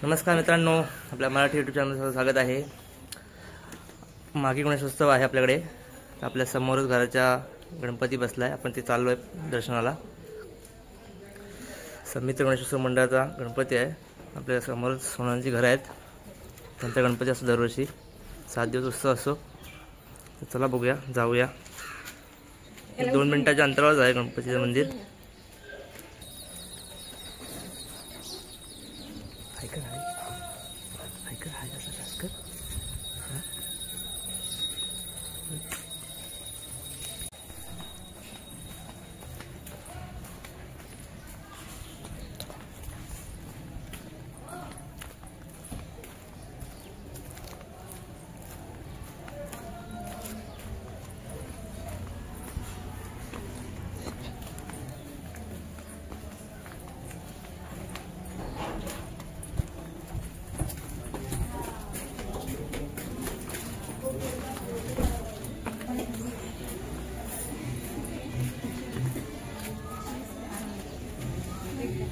नमस्कार मित्रांनो, आपल्या मराठी यूट्यूब चॅनलचं स्वागत आहे। माघी गणेशोत्सव आहे आपल्याकडे। आपल्या समोरच घराच्या गणपती बसलाय, आपण ते चाललोय दर्शनाला। समित्र गणेशोत्सव मंडळाचा गणपती आहे। आपल्या समोरच सोनांची घरं आहेत, त्यांचा गणपती असतो दरवर्षी। 7 दिवस उत्सव असतो। तर चला बघूया, जाऊया। 2 मिनिटाच्या अंतरावर आहे गणपतीचं मंदिर।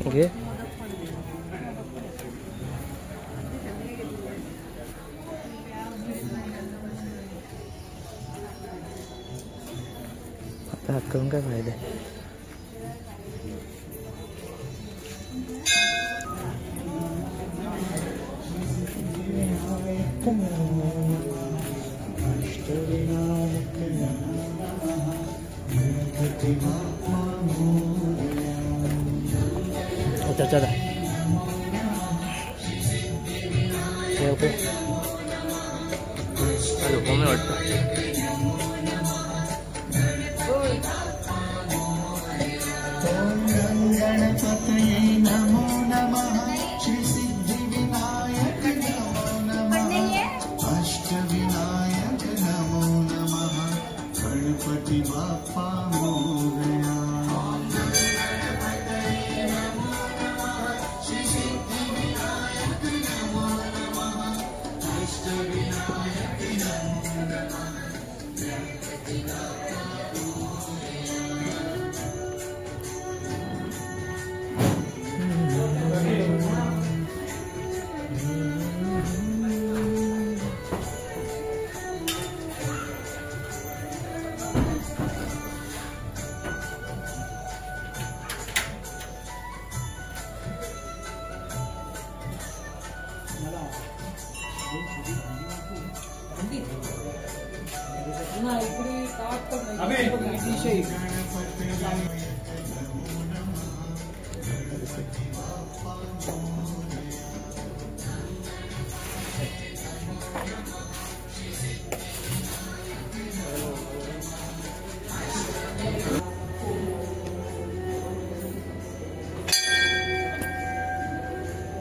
ओके, आता हात करून काय फायदा आहे? अच्छा, ओके, हेलो कमी वाटतं। गणपती बाप्पा मोरया।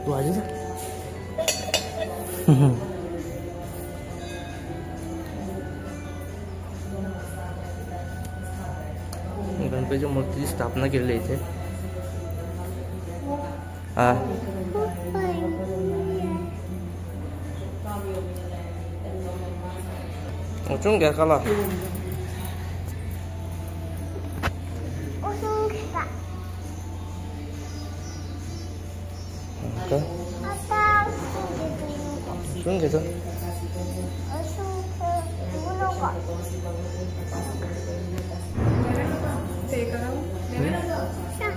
तू आ जा। गणपतीच्या मूर्तीची स्थापना केलेली आहे इथे। उचलून घ्या खाला। उचलून घ्यायचं।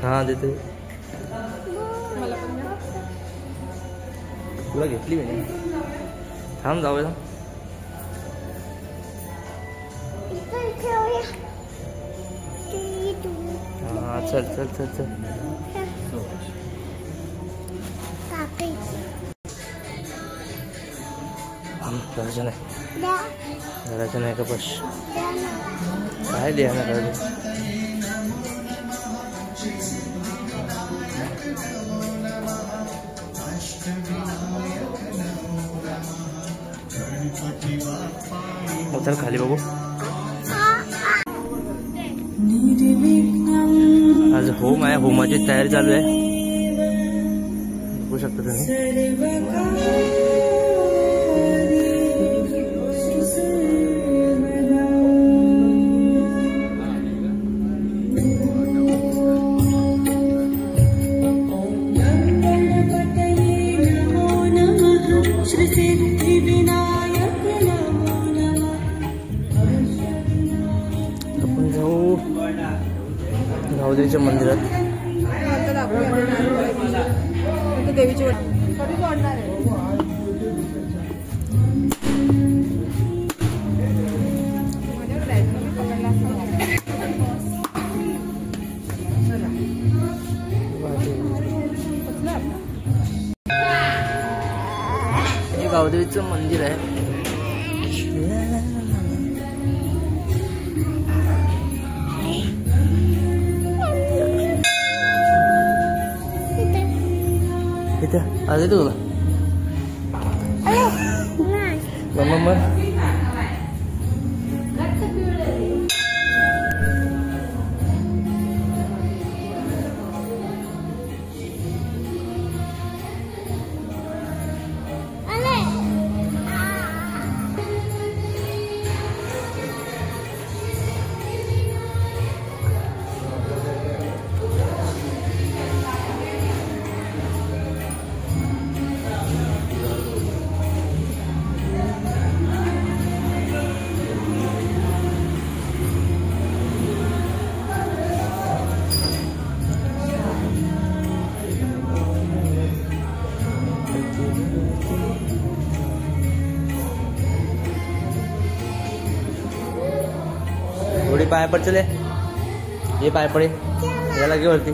हाँ देते, तुला घेतली मी। थांब जाऊया। हाँ चल चल चल चल। घराच्या नाही का बस काय लिहा ना घराच्या। उतर खाली बघू। आज होम आहे, होमाची तयारी चालू आहे, बघू शकता तुम्ही। आपण जाऊ गावदेवीच्या मंदिरात. देवीची हे गावदेवीचं मंदिर आहे. इथे आले तुला मम्मा थोडी पाय पड. चले ये पाय पडे याला घे वरती.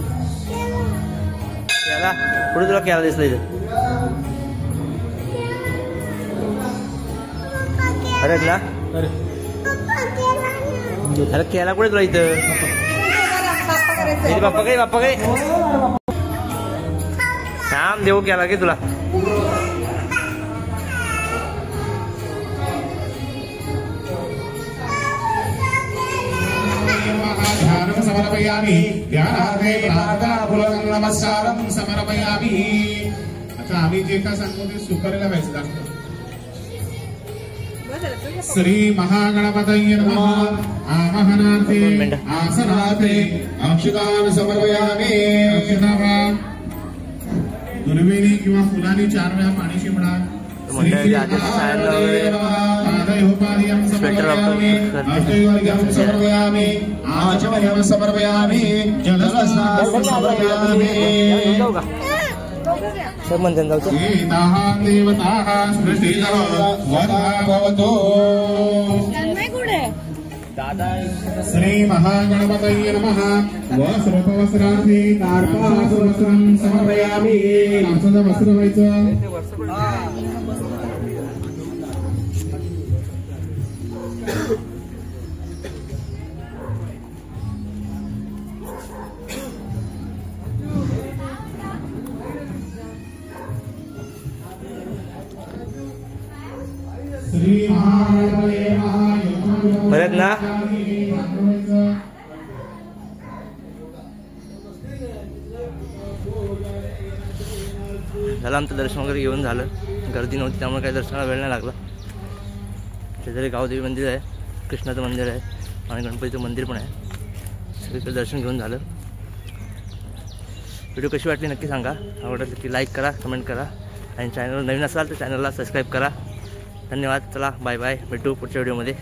याला पुढे तुला केला दिसलं इथं. अरे ना अरे केला कुठे तुला इथं. बाप्पा काय बाप्पा काय थांब देऊ केला की तुला. समर्पयामि ध्यानार्थे प्रार्थनापूर्वक नमस्कारं समर्पयामि. आता आम्ही जे का सांगतो ते सुकरायला पाहिजे जास्त. श्री महागणपतये नमः. आवाहनार्थे आसनार्थे अक्षतान् समर्पयामि. दुर्वेणी किंवा फुलांनी 4 वेळा पाणी शिंपडा. मंडळी आधी सायला वगैरे समर्पयामि. आचमनीयं समर्पयामि. जलस्नानं समर्पयामि. सब म्हणते जाऊ. एताः देवताः सृष्टितो वरदा भवतो. श्री महागणपतये नमः. वस्त्रपवस्त्रार्थे कार्पासवस्त्रं समर्पयामि. कापसाचं वस्त्र व्हायचं. श्री महागणपतये नमः. परत ना झालं आमचं दर्शन वगैरे घेऊन झालं. गर्दी नव्हती त्यामुळे काही दर्शनाला वेळ नाही लागला. शेजारी गावदेवी मंदिर आहे, कृष्णाचं मंदिर आहे आणि गणपतीचं मंदिर पण आहे. सगळीकडे दर्शन घेऊन झालं. व्हिडिओ कशी वाटली नक्की सांगा. आवडलं की लाईक करा, कमेंट करा आणि चॅनल नवीन असाल तर चॅनलला सबस्क्राईब करा. धन्यवाद. चला बाय बाय. भेटू पुढच्या व्हिडिओमध्ये.